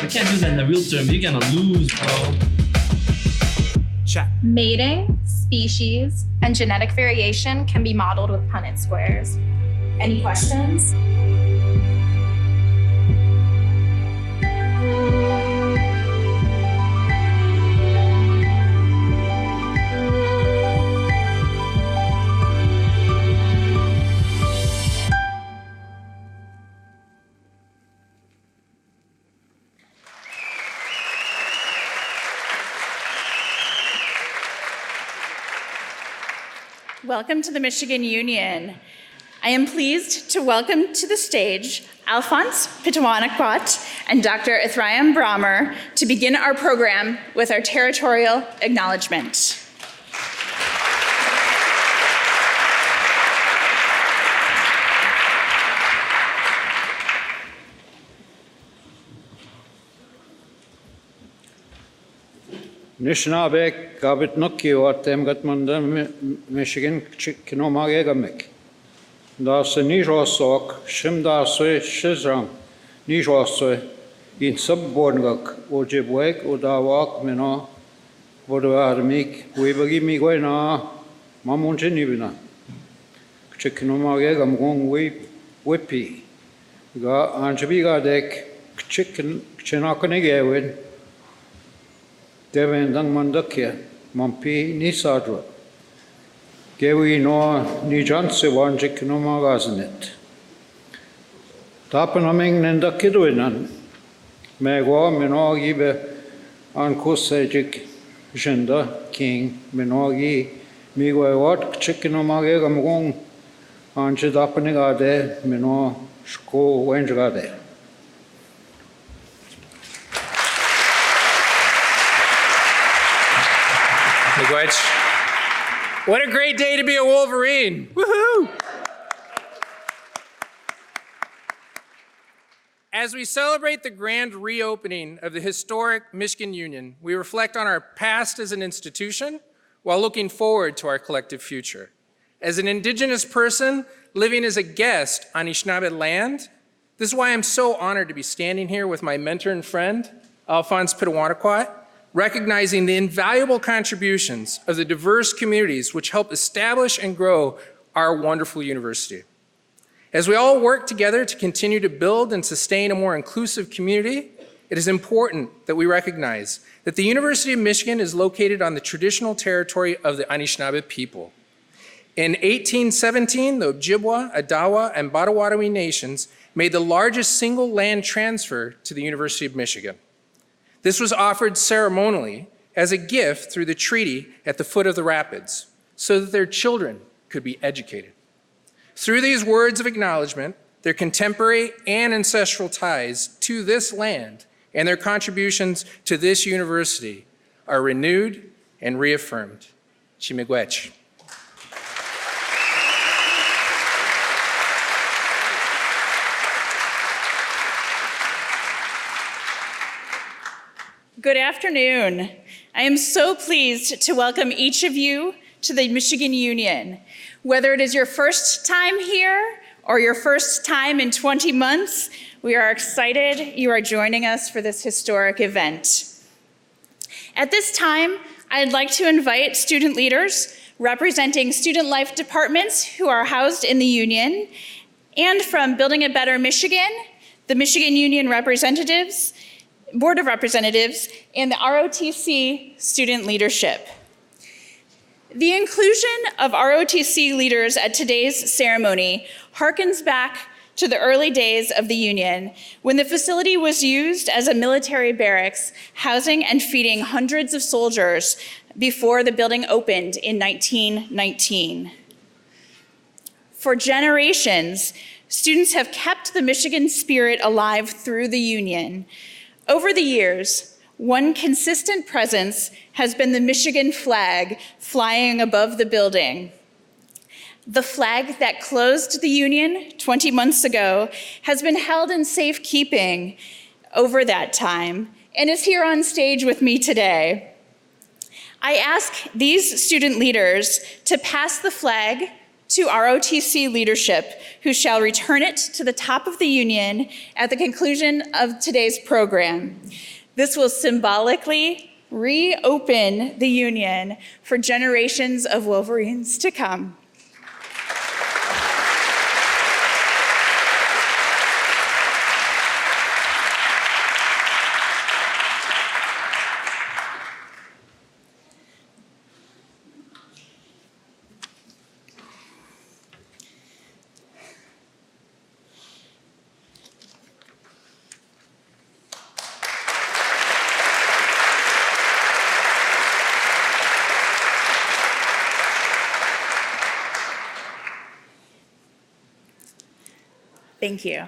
can't do that in the real term. You're gonna lose, bro. Chat. Mating, species, and genetic variation can be modeled with Punnett squares. Any questions? Welcome to the Michigan Union. I am pleased to welcome to the stage Alphonse Pitawanakwat and Dr. Ithriam Brahmer to begin our program with our territorial acknowledgement. Nishnabek gabit nuki watem gatmanda Michigan kinomage gamek. Da se nijosok shimda se shizram nijose in subborngak ojebwek odawak mena vodarmik webagi migwena mamunje nibina. Chikinomage gamgong wepi ga anjabiga dek chicken chinakanigewen. Devendang mandakya, mampi nisadra. Gewi no nijanse wanjik no magaznet. Tapanaming nendakiduinan. Megwa minogi ankosejik jenda king minogi migwewat chikinomage gamgong anjidapnigade mino shko wenjgade. What a great day to be a Wolverine. Woohoo! As we celebrate the grand reopening of the historic Michigan Union, we reflect on our past as an institution while looking forward to our collective future. As an Indigenous person living as a guest on Anishinaabe land, this is why I'm so honored to be standing here with my mentor and friend, Alphonse Pitawanakwat, recognizing the invaluable contributions of the diverse communities which help establish and grow our wonderful university. As we all work together to continue to build and sustain a more inclusive community, it is important that we recognize that the University of Michigan is located on the traditional territory of the Anishinaabe people. In 1817, the Ojibwa, Odawa, and Potawatomi nations made the largest single land transfer to the University of Michigan. This was offered ceremonially as a gift through the treaty at the foot of the rapids so that their children could be educated. Through these words of acknowledgement, their contemporary and ancestral ties to this land and their contributions to this university are renewed and reaffirmed. Chimigwech. Good afternoon. I am so pleased to welcome each of you to the Michigan Union. Whether it is your first time here or your first time in 20 months, we are excited you are joining us for this historic event. At this time, I'd like to invite student leaders representing student life departments who are housed in the Union, and from Building a Better Michigan, the Michigan Union representatives, Board of Representatives, and the ROTC student leadership. The inclusion of ROTC leaders at today's ceremony harkens back to the early days of the Union, when the facility was used as a military barracks, housing and feeding hundreds of soldiers before the building opened in 1919. For generations, students have kept the Michigan spirit alive through the Union. Over the years, one consistent presence has been the Michigan flag flying above the building. The flag that closed the Union 20 months ago has been held in safekeeping over that time and is here on stage with me today. I ask these student leaders to pass the flag to ROTC leadership, who shall return it to the top of the Union at the conclusion of today's program. This will symbolically reopen the Union for generations of Wolverines to come. Thank you.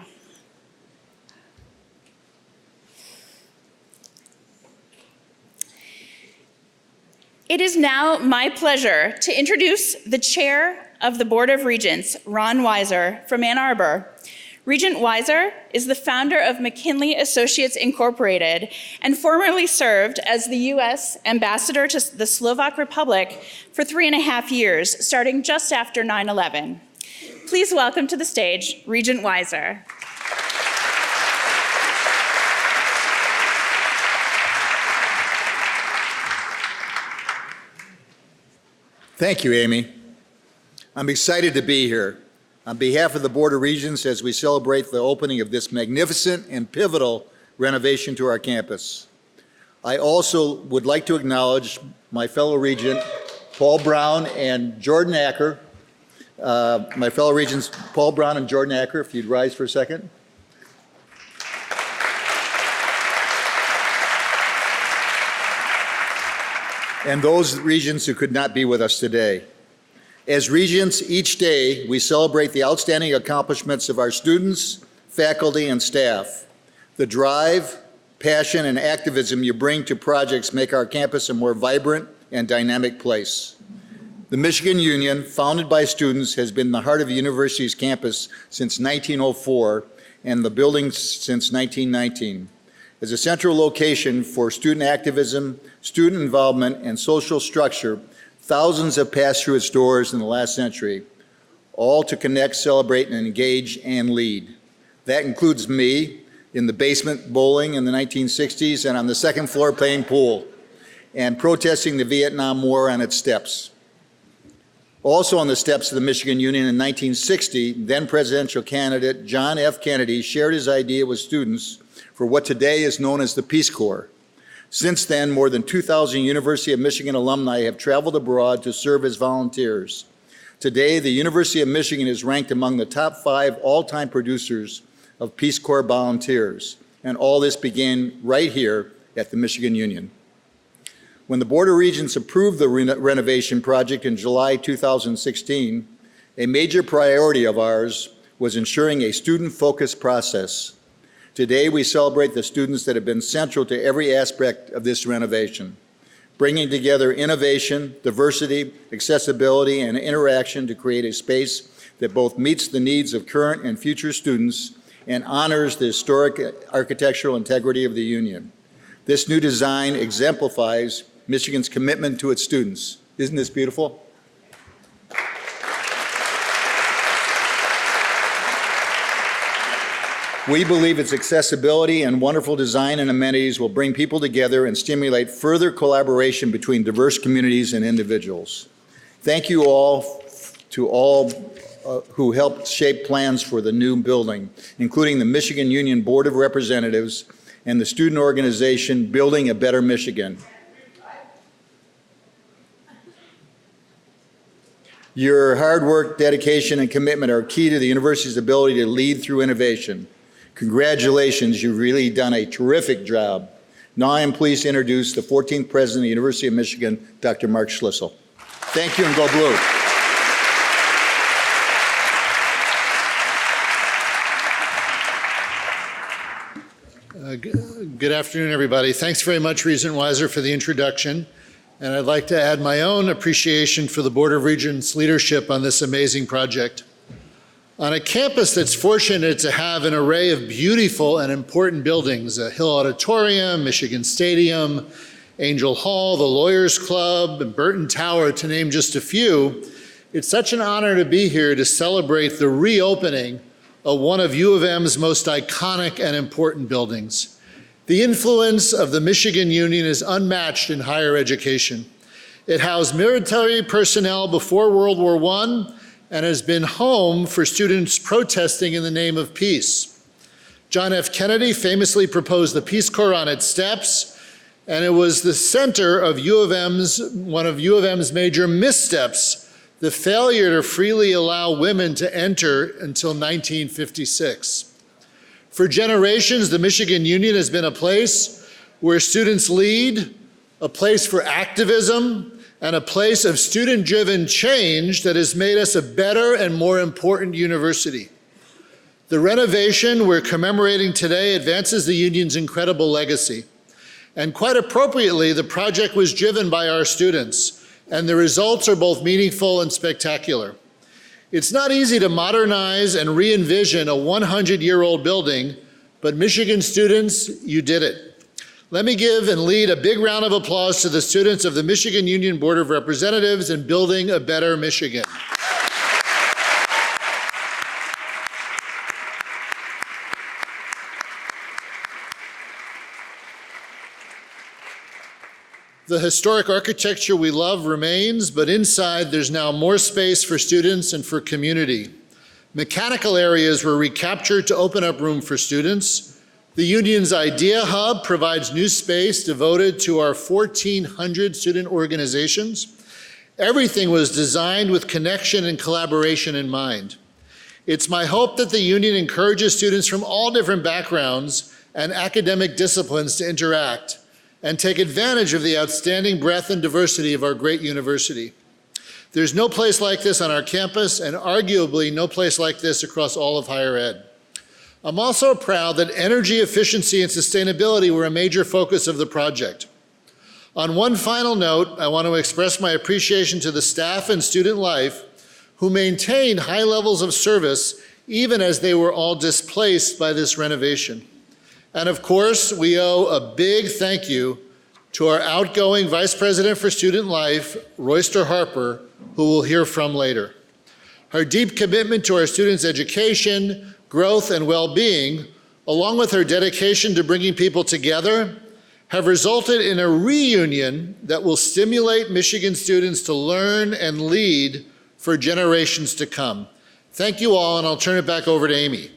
It is now my pleasure to introduce the Chair of the Board of Regents, Ron Weiser from Ann Arbor. Regent Weiser is the founder of McKinley Associates Incorporated and formerly served as the U.S. Ambassador to the Slovak Republic for 3.5 years, starting just after 9/11. Please welcome to the stage, Regent Weiser. Thank you, Amy. I'm excited to be here. On behalf of the Board of Regents, as we celebrate the opening of this magnificent and pivotal renovation to our campus. I also would like to acknowledge my fellow Regent, Paul Brown and Jordan Acker. My fellow Regents, Paul Brown and Jordan Acker, if you'd rise for a second. And those Regents who could not be with us today. As Regents, each day we celebrate the outstanding accomplishments of our students, faculty, and staff. The drive, passion, and activism you bring to projects make our campus a more vibrant and dynamic place. The Michigan Union, founded by students, has been the heart of the university's campus since 1904 and the building since 1919. As a central location for student activism, student involvement, and social structure, thousands have passed through its doors in the last century, all to connect, celebrate, and engage and lead. That includes me in the basement bowling in the 1960s and on the second floor playing pool and protesting the Vietnam War on its steps. Also on the steps of the Michigan Union in 1960, then presidential candidate John F. Kennedy shared his idea with students for what today is known as the Peace Corps. Since then, more than 2,000 University of Michigan alumni have traveled abroad to serve as volunteers. Today, the University of Michigan is ranked among the top 5 all-time producers of Peace Corps volunteers, and all this began right here at the Michigan Union. When the Board of Regents approved the renovation project in July 2016, a major priority of ours was ensuring a student-focused process. Today, we celebrate the students that have been central to every aspect of this renovation, bringing together innovation, diversity, accessibility, and interaction to create a space that both meets the needs of current and future students and honors the historic architectural integrity of the Union. This new design exemplifies Michigan's commitment to its students. Isn't this beautiful? We believe its accessibility and wonderful design and amenities will bring people together and stimulate further collaboration between diverse communities and individuals. Thank you all to all who helped shape plans for the new building, including the Michigan Union Board of Representatives and the student organization Building a Better Michigan. Your hard work, dedication, and commitment are key to the university's ability to lead through innovation. Congratulations, you've really done a terrific job. Now I am pleased to introduce the 14th President of the University of Michigan, Dr. Mark Schlissel. Thank you, and go blue. Good afternoon, everybody. Thanks very much, Regent Weiser, for the introduction. And I'd like to add my own appreciation for the Board of Regents' leadership on this amazing project. On a campus that's fortunate to have an array of beautiful and important buildings, a Hill Auditorium, Michigan Stadium, Angel Hall, the Lawyers Club, and Burton Tower, to name just a few, It's such an honor to be here to celebrate the reopening of one of U of M's most iconic and important buildings. The influence of the Michigan Union is unmatched in higher education. It housed military personnel before World War I and has been home for students protesting in the name of peace. John F. Kennedy famously proposed the Peace Corps on its steps, and it was the center of one of U of M's major missteps, the failure to freely allow women to enter until 1956. For generations, the Michigan Union has been a place where students lead, a place for activism, and a place of student-driven change that has made us a better and more important university. The renovation we're commemorating today advances the Union's incredible legacy. And quite appropriately, the project was driven by our students, and the results are both meaningful and spectacular. It's not easy to modernize and re-envision a 100-year-old building, but Michigan students, you did it. Let me give and lead a big round of applause to the students of the Michigan Union Board of Representatives in Building a Better Michigan. The historic architecture we love remains, but inside there's now more space for students and for community. Mechanical areas were recaptured to open up room for students. The Union's Idea Hub provides new space devoted to our 1,400 student organizations. Everything was designed with connection and collaboration in mind. It's my hope that the Union encourages students from all different backgrounds and academic disciplines to interact and take advantage of the outstanding breadth and diversity of our great university. There's no place like this on our campus, and arguably no place like this across all of higher ed. I'm also proud that energy efficiency and sustainability were a major focus of the project. On one final note, I want to express my appreciation to the staff and student life who maintained high levels of service even as they were all displaced by this renovation. And of course, we owe a big thank you to our outgoing Vice President for Student Life, ROYSTER HARPER, who we'll hear from later. Her deep commitment to our students' education, growth, and well-being, along with her dedication to bringing people together, have resulted in a reunion that will stimulate Michigan students to learn and lead for generations to come. Thank you all, and I'll turn it back over to Amy.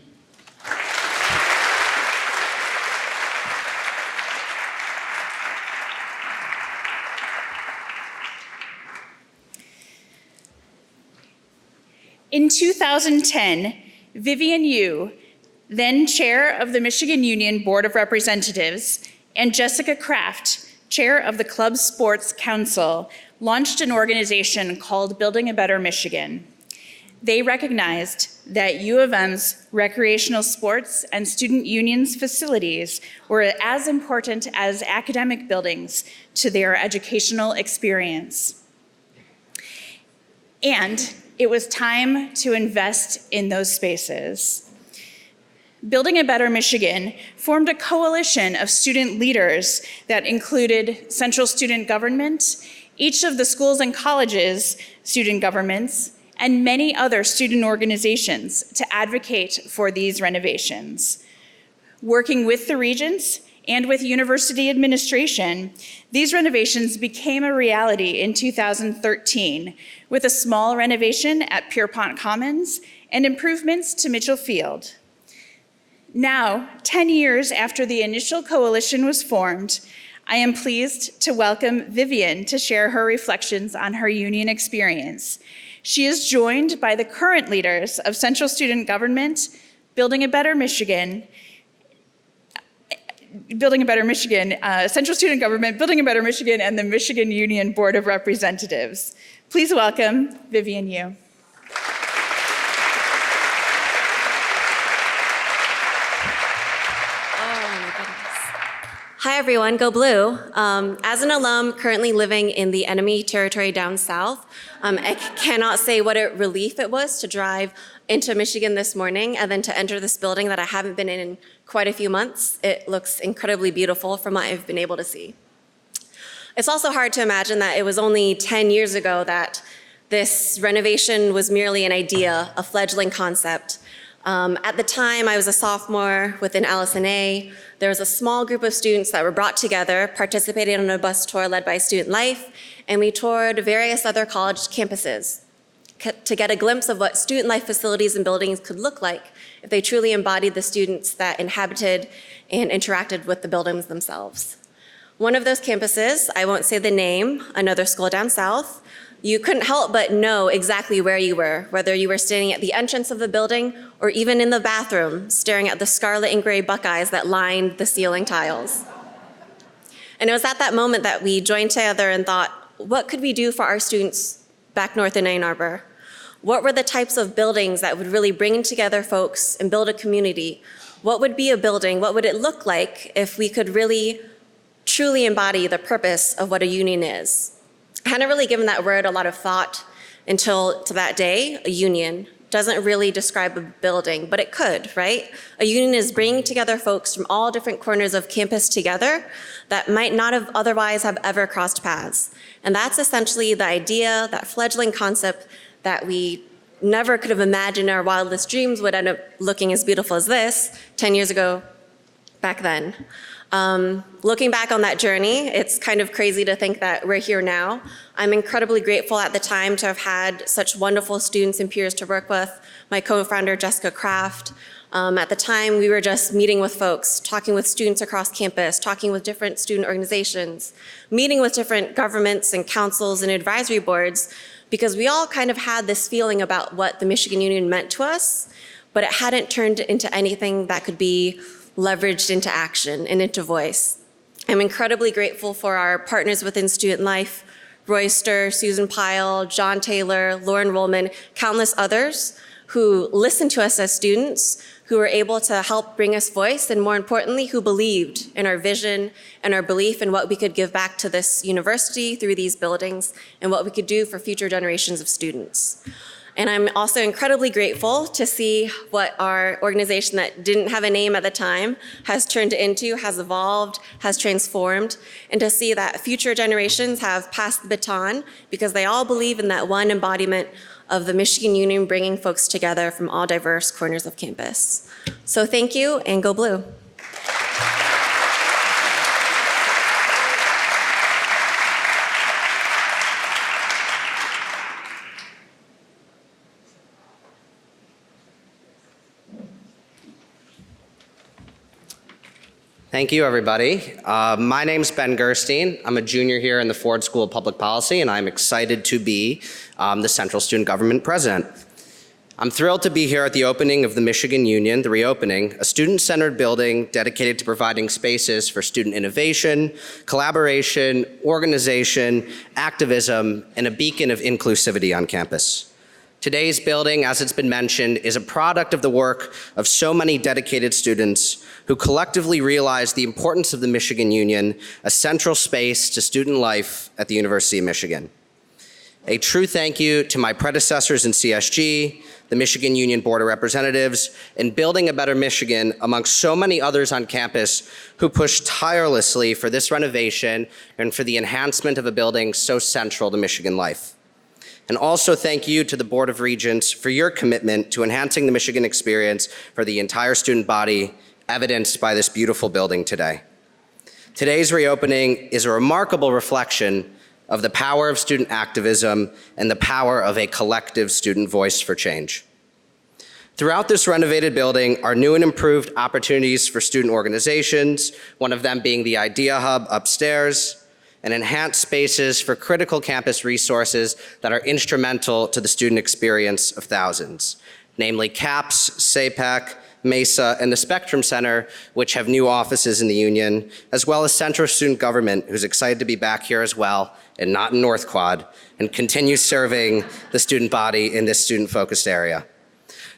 In 2010, Vivian Yu, then chair of the Michigan Union Board of Representatives, and Jessica Kraft, chair of the Club Sports Council, launched an organization called Building a Better Michigan. They recognized that U of M's recreational sports and student unions facilities were as important as academic buildings to their educational experience. And it was time to invest in those spaces. Building a Better Michigan formed a coalition of student leaders that included central student government, each of the schools and colleges' student governments, and many other student organizations to advocate for these renovations. Working with the regents and with university administration, these renovations became a reality in 2013 with a small renovation at Pierpont Commons and improvements to Mitchell Field. Now, 10 years after the initial coalition was formed, I am pleased to welcome Vivian to share her reflections on her union experience. She is joined by the current leaders of Central Student Government, Building a Better Michigan, Central Student Government, Building a Better Michigan, and the Michigan Union Board of Representatives. Please welcome Vivian Yu. Hi everyone, go blue. As an alum currently living in the enemy territory down south, I cannot say what a relief it was to drive into Michigan this morning and then to enter this building that I haven't been in quite a few months. It looks incredibly beautiful from what I've been able to see. It's also hard to imagine that it was only 10 years ago that This renovation was merely an idea, a fledgling concept. At the time, I was a sophomore within LS&A. There was a small group of students that were brought together, participating in a bus tour led by Student Life, and we toured various other college campuses to get a glimpse of what student life facilities and buildings could look like if they truly embodied the students that inhabited and interacted with the buildings themselves. One of those campuses, I won't say the name, another school down south, you couldn't help but know exactly where you were, whether you were standing at the entrance of the building or even in the bathroom, staring at the scarlet and gray Buckeyes that lined the ceiling tiles. And it was at that moment that we joined together and thought, what could we do for our students back north in Ann Arbor? What were the types of buildings that would really bring together folks and build a community? What would be a building? What would it look like if we could really truly embody the purpose of what a union is? I hadn't really given that word a lot of thought until to that day. A union doesn't really describe a building, but it could, right? A union is bringing together folks from all different corners of campus together that might not have otherwise have ever crossed paths. And that's essentially the idea, that fledgling concept that we never could have imagined our wildest dreams would end up looking as beautiful as this 10 years ago back then. Looking back on that journey, it's kind of crazy to think that we're here now. I'm incredibly grateful at the time to have had such wonderful students and peers to work with. My co-founder, Jessica Kraft. At the time, we were just meeting with folks, talking with students across campus, talking with different student organizations, meeting with different governments and councils and advisory boards, because we all kind of had this feeling about what the Michigan Union meant to us, but it hadn't turned into anything that could be leveraged into action and into voice. I'm incredibly grateful for our partners within Student Life, ROYSTER, Susan Pyle, John Taylor, Lauren Rollman, countless others who listened to us as students, who were able to help bring us voice, and more importantly, who believed in our vision and our belief in what we could give back to this university through these buildings and what we could do for future generations of students. And I'm also incredibly grateful to see what our organization that didn't have a name at the time has turned into, has evolved, has transformed, and to see that future generations have passed the baton because they all believe in that one embodiment of the Michigan Union bringing folks together from all diverse corners of campus. So thank you, and go Blue. Thank you, everybody. My name's Ben GERSTEIN. I'm a junior here in the Ford School of Public Policy, and I'm excited to be the Central Student Government President. I'm thrilled to be here at the opening of the Michigan Union, the reopening, a student-centered building dedicated to providing spaces for student innovation, collaboration, organization, activism, and a beacon of inclusivity on campus. Today's building, as it's been mentioned, is a product of the work of so many dedicated students who collectively realized the importance of the Michigan Union, a central space to student life at the University of Michigan. A true thank you to my predecessors in CSG, the Michigan Union Board of Representatives, and Building a Better Michigan, amongst so many others on campus who pushed tirelessly for this renovation and for the enhancement of a building so central to Michigan life. And also thank you to the Board of Regents for your commitment to enhancing the Michigan experience for the entire student body, evidenced by this beautiful building today. Today's reopening is a remarkable reflection of the power of student activism and the power of a collective student voice for change. Throughout this renovated building are new and improved opportunities for student organizations, one of them being the Idea Hub upstairs, and enhanced spaces for critical campus resources that are instrumental to the student experience of thousands, namely CAPS, SAPAC, MESA, and the Spectrum Center, which have new offices in the Union, as well as Central Student Government, who's excited to be back here as well, and not in North Quad, and continue serving the student body in this student-focused area.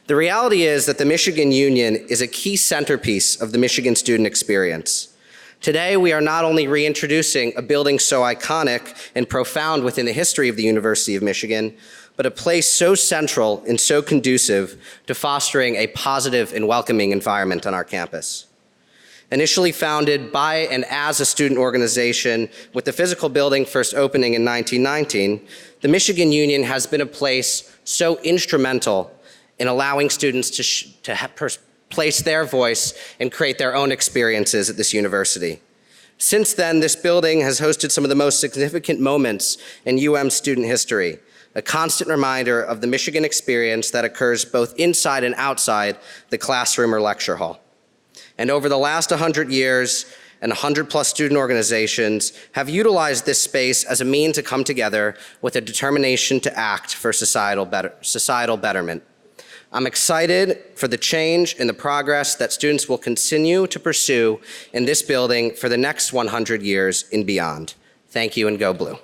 The reality is that the Michigan Union is a key centerpiece of the Michigan student experience. Today, we are not only reintroducing a building so iconic and profound within the history of the University of Michigan, but a place so central and so conducive to fostering a positive and welcoming environment on our campus. Initially founded by and as a student organization, with the physical building first opening in 1919, the Michigan Union has been a place so instrumental in allowing students to place their voice and create their own experiences at this university. Since then, this building has hosted some of the most significant moments in UM student history, a constant reminder of the Michigan experience that occurs both inside and outside the classroom or lecture hall. And over the last 100 years, and 100+ student organizations have utilized this space as a means to come together with a determination to act for societal betterment. I'm excited for the change and the progress that students will continue to pursue in this building for the next 100 years and beyond. Thank you, and go Blue.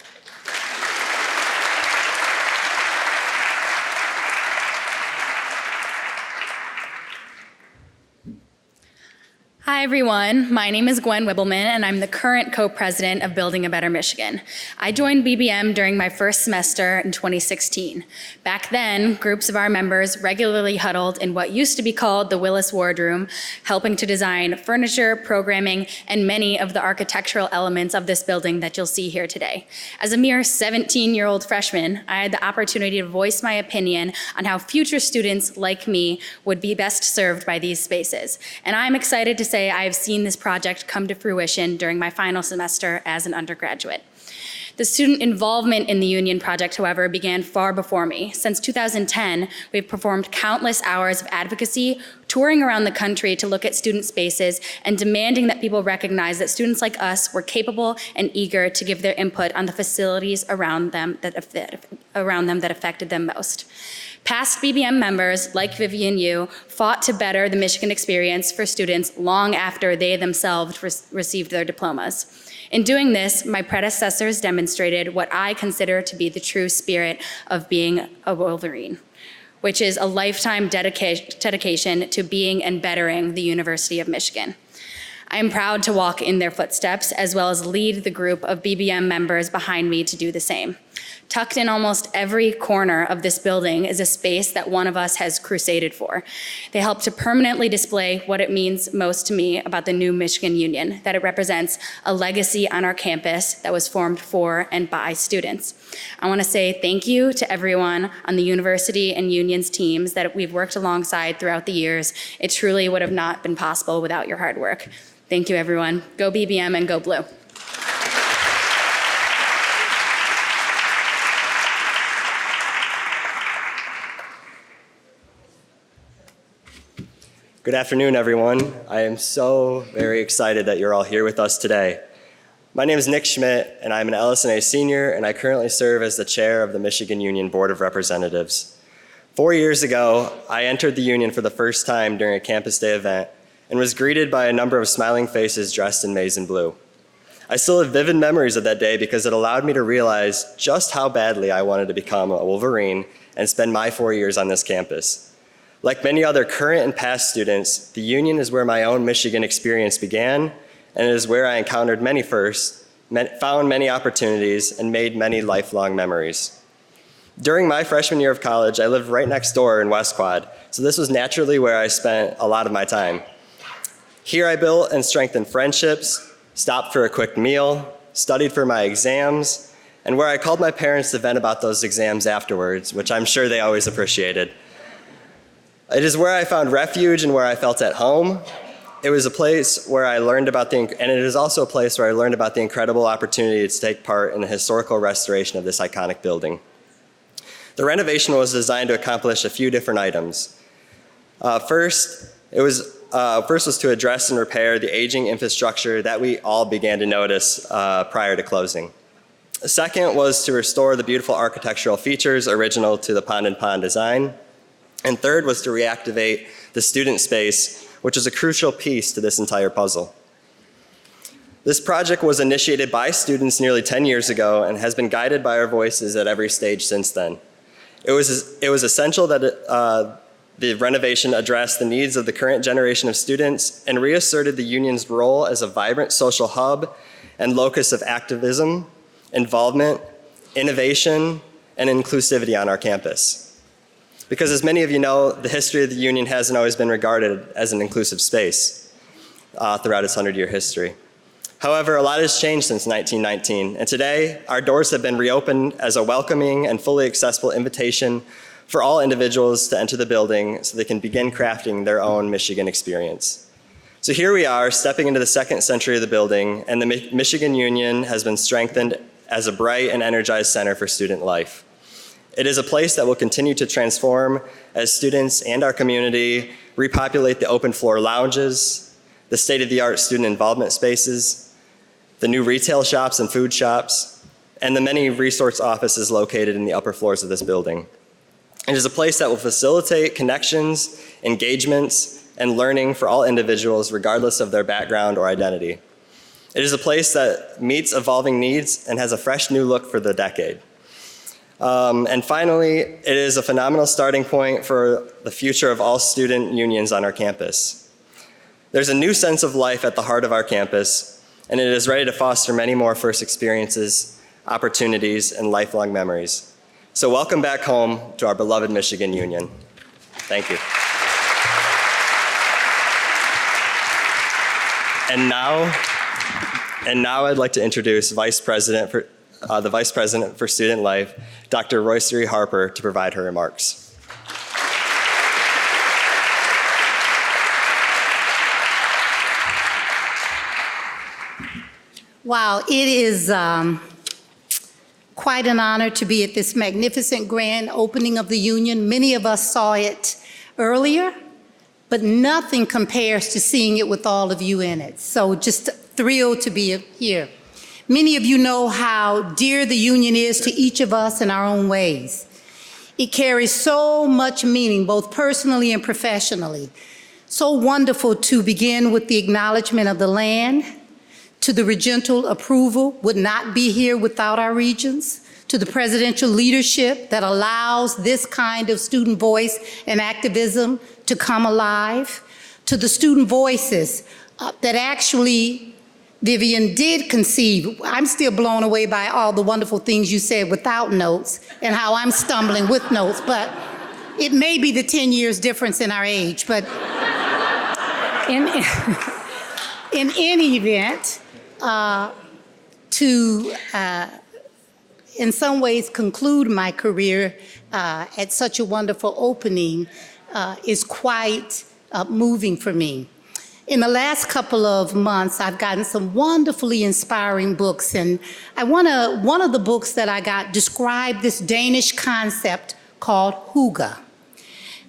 Hi everyone, my name is Gwen Wibbleman and I'm the current co-president of Building a Better Michigan. I joined BBM during my first semester in 2016. Back then, groups of our members regularly huddled in what used to be called the Willis Wardroom, helping to design furniture, programming, and many of the architectural elements of this building that you'll see here today. As a mere 17-year-old freshman, I had the opportunity to voice my opinion on how future students like me would be best served by these spaces. And I'm excited to say I have seen this project come to fruition during my final semester as an undergraduate. The student involvement in the Union project, however, began far before me. Since 2010, we've performed countless hours of advocacy, touring around the country to look at student spaces and demanding that people recognize that students like us were capable and eager to give their input on the facilities around them that affected them most. Past BBM members, like Vivian Yu, fought to better the Michigan experience for students long after they themselves received their diplomas. In doing this, my predecessors demonstrated what I consider to be the true spirit of being a Wolverine, which is a lifetime dedication to being and bettering the University of Michigan. I am proud to walk in their footsteps, as well as lead the group of BBM members behind me to do the same. Tucked in almost every corner of this building is a space that one of us has crusaded for. They help to permanently display what it means most to me about the new Michigan Union, that it represents a legacy on our campus that was formed for and by students. I want to say thank you to everyone on the university and Union's teams that we've worked alongside throughout the years. It truly would have not been possible without your hard work. Thank you, everyone. Go BBM and go Blue. Good afternoon, everyone. I am so very excited that you're all here with us today. My name is Nick Schmidt, and I'm an LS&A senior, and I currently serve as the chair of the Michigan Union Board of Representatives. 4 years ago, I entered the union for the first time during a campus day event and was greeted by a number of smiling faces dressed in maize and blue. I still have vivid memories of that day because it allowed me to realize just how badly I wanted to become a Wolverine and spend my 4 years on this campus. Like many other current and past students, the Union is where my own Michigan experience began, and it is where I encountered many firsts, found many opportunities, and made many lifelong memories. During my freshman year of college, I lived right next door in West Quad, so this was naturally where I spent a lot of my time. Here I built and strengthened friendships, stopped for a quick meal, studied for my exams, and where I called my parents to vent about those exams afterwards, which I'm sure they always appreciated. It is where I found refuge and where I felt at home. It was a place where I learned about and it is also a place where I learned about the incredible opportunity to take part in the historical restoration of this iconic building. The renovation was designed to accomplish a few different items. First was to address and repair the aging infrastructure that we all began to notice prior to closing. The second was to restore the beautiful architectural features original to the Pond and Pond design. And third was to reactivate the student space, which is a crucial piece to this entire puzzle. This project was initiated by students nearly 10 years ago and has been guided by our voices at every stage since then. It was essential that the renovation addressed the needs of the current generation of students and reasserted the Union's role as a vibrant social hub and locus of activism, involvement, innovation, and inclusivity on our campus. Because as many of you know, the history of the Union hasn't always been regarded as an inclusive space. throughout its 100-year history. However, a lot has changed since 1919, and today our doors have been reopened as a welcoming and fully accessible invitation for all individuals to enter the building so they can begin crafting their own Michigan experience. So here we are, stepping into the second century of the building, and the Michigan Union has been strengthened as a bright and energized center for student life. It is a place that will continue to transform as students and our community repopulate the open floor lounges, the state-of-the-art student involvement spaces, the new retail shops and food shops, and the many resource offices located in the upper floors of this building. It is a place that will facilitate connections, engagements, and learning for all individuals regardless of their background or identity. It is a place that meets evolving needs and has a fresh new look for the decade. And finally, it is a phenomenal starting point for the future of all student unions on our campus. There's a new sense of life at the heart of our campus, and it is ready to foster many more first experiences, opportunities, and lifelong memories. So welcome back home to our beloved Michigan Union. Thank you. And now I'd like to introduce the Vice President for Student Life, Dr. ROYSTER HARPER, to provide her remarks. Wow, it is quite an honor to be at this magnificent grand opening of the Union. Many of us saw it earlier, but nothing compares to seeing it with all of you in it. So just thrilled to be here. Many of you know how dear the Union is to each of us in our own ways. It carries so much meaning, both personally and professionally. So wonderful to begin with the acknowledgement of the land, to the regental approval, would not be here without our regions, to the presidential leadership that allows this kind of student voice and activism to come alive, to the student voices that actually Vivian did conceive. I'm still blown away by all the wonderful things you said without notes and how I'm stumbling with notes, but it may be the 10 years difference in our age, but in any event, to in some ways conclude my career at such a wonderful opening is quite moving for me. In the last couple of months, I've gotten some wonderfully inspiring books, and one of the books that I got described this Danish concept called hygge.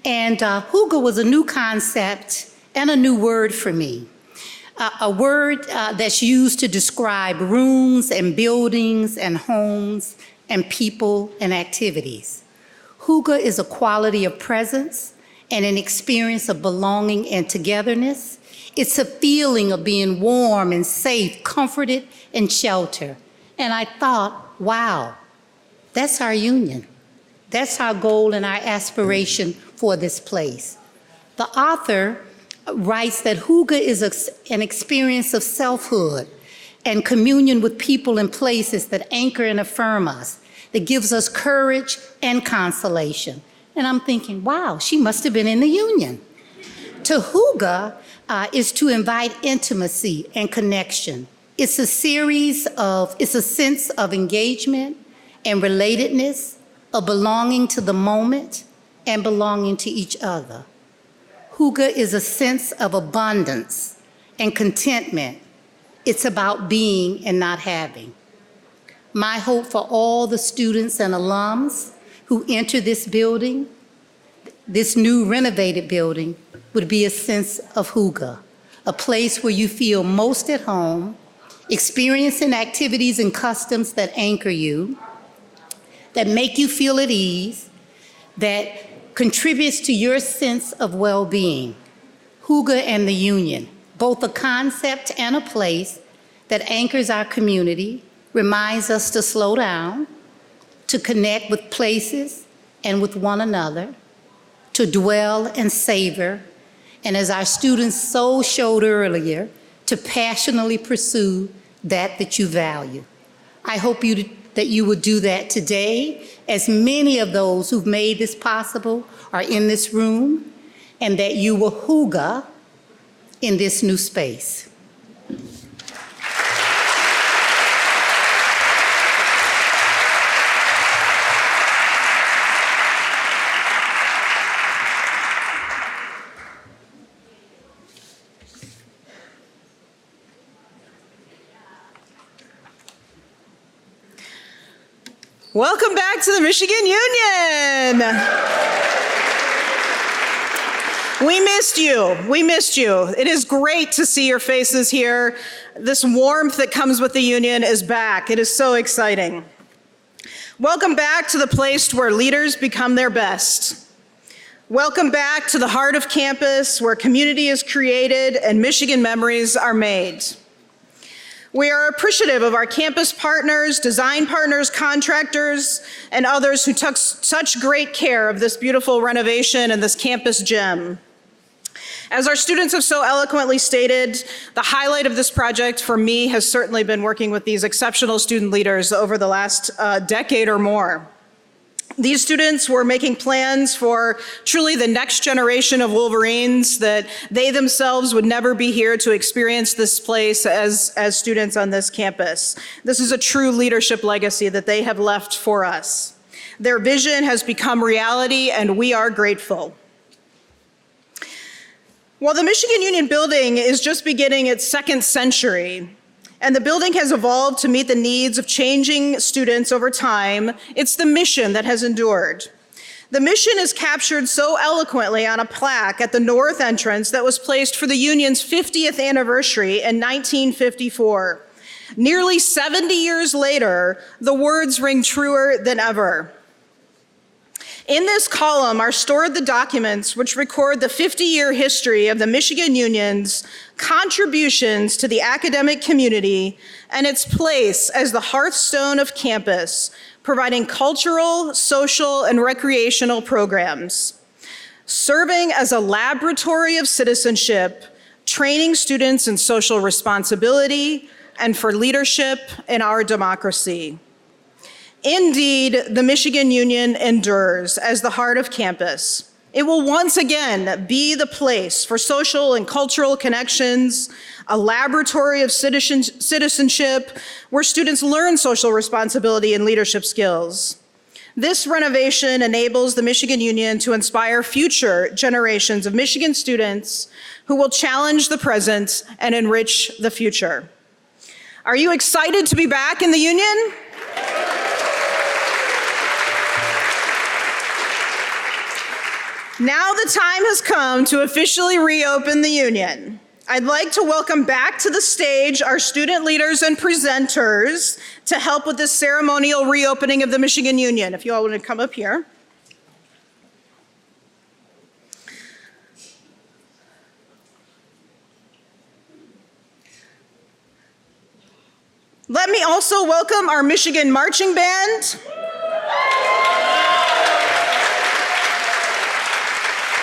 And hygge was a new concept and a new word for me. A word that's used to describe rooms and buildings and homes and people and activities. Hygge is a quality of presence and an experience of belonging and togetherness. It's a feeling of being warm and safe, comforted and sheltered. And I thought, wow, that's our union. That's our goal and our aspiration for this place. The author writes that hygge is an experience of selfhood and communion with people and places that anchor and affirm us, that gives us courage and consolation. And I'm thinking, wow, she must have been in the union. To hygge is to invite intimacy and connection. It's a sense of engagement and relatedness, of belonging to the moment and belonging to each other. Hygge is a sense of abundance and contentment. It's about being and not having. My hope for all the students and alums who enter this building, this new renovated building, would be a sense of hygge, a place where you feel most at home, experiencing activities and customs that anchor you, that make you feel at ease, that contributes to your sense of well-being. Hygge and the union, both a concept and a place that anchors our community, reminds us to slow down, to connect with places and with one another, to dwell and savor, and as our students so showed earlier, to passionately pursue that you value. I hope that you will do that today, as many of those who've made this possible are in this room, and that you will hygge in this new space. Welcome back to the Michigan Union. We missed you. We missed you. It is great to see your faces here. This warmth that comes with the union is back. It is so exciting. Welcome back to the place where leaders become their best. Welcome back to the heart of campus where community is created and Michigan memories are made. We are appreciative of our campus partners, design partners, contractors, and others who took such great care of this beautiful renovation and this campus gem. As our students have so eloquently stated, the highlight of this project for me has certainly been working with these exceptional student leaders over the last decade or more. These students were making plans for truly the next generation of Wolverines, that they themselves would never be here to experience this place as students on this campus. This is a true leadership legacy that they have left for us. Their vision has become reality, and we are grateful. While the Michigan Union building is just beginning its second century, and the building has evolved to meet the needs of changing students over time, it's the mission that has endured. The mission is captured so eloquently on a plaque at the north entrance that was placed for the Union's 50th anniversary in 1954. Nearly 70 years later, the words ring truer than ever. In this column are stored the documents which record the 50-year history of the Michigan Union's contributions to the academic community and its place as the hearthstone of campus, providing cultural, social, and recreational programs, serving as a laboratory of citizenship, training students in social responsibility and for leadership in our democracy. Indeed, the Michigan Union endures as the heart of campus. It will once again be the place for social and cultural connections, a laboratory of citizenship where students learn social responsibility and leadership skills. This renovation enables the Michigan Union to inspire future generations of Michigan students who will challenge the present and enrich the future. Are you excited to be back in the Union? Now the time has come to officially reopen the Union. I'd like to welcome back to the stage our student leaders and presenters to help with this ceremonial reopening of the Michigan Union. If you all want to come up here. Let me also welcome our Michigan Marching Band.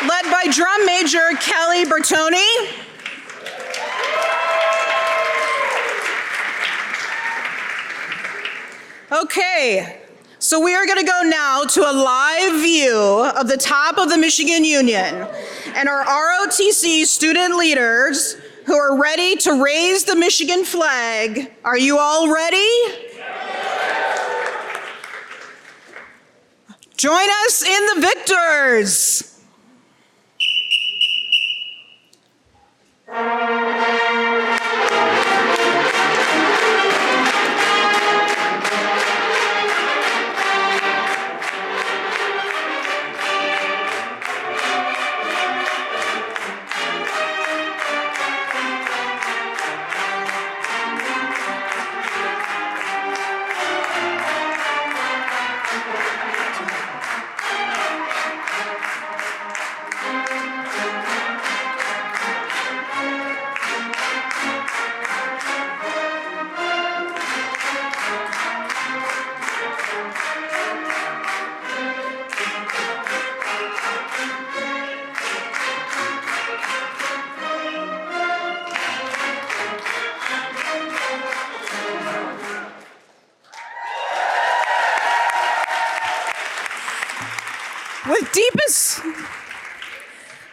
Led by Drum Major Kelly Bertoni. Okay, so we are gonna go now to a live view of the top of the Michigan Union and our ROTC student leaders who are ready to raise the Michigan flag. Are you all ready? Join us in the victors.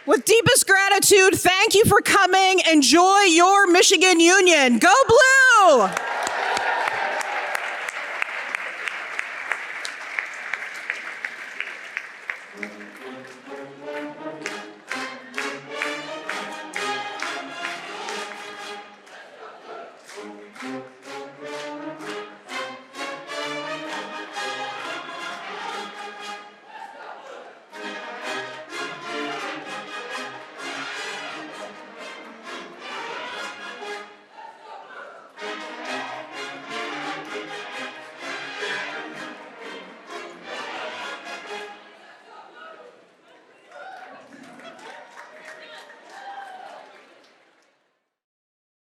With deepest gratitude. Thank you for coming. Enjoy your Michigan Union. Go Blue!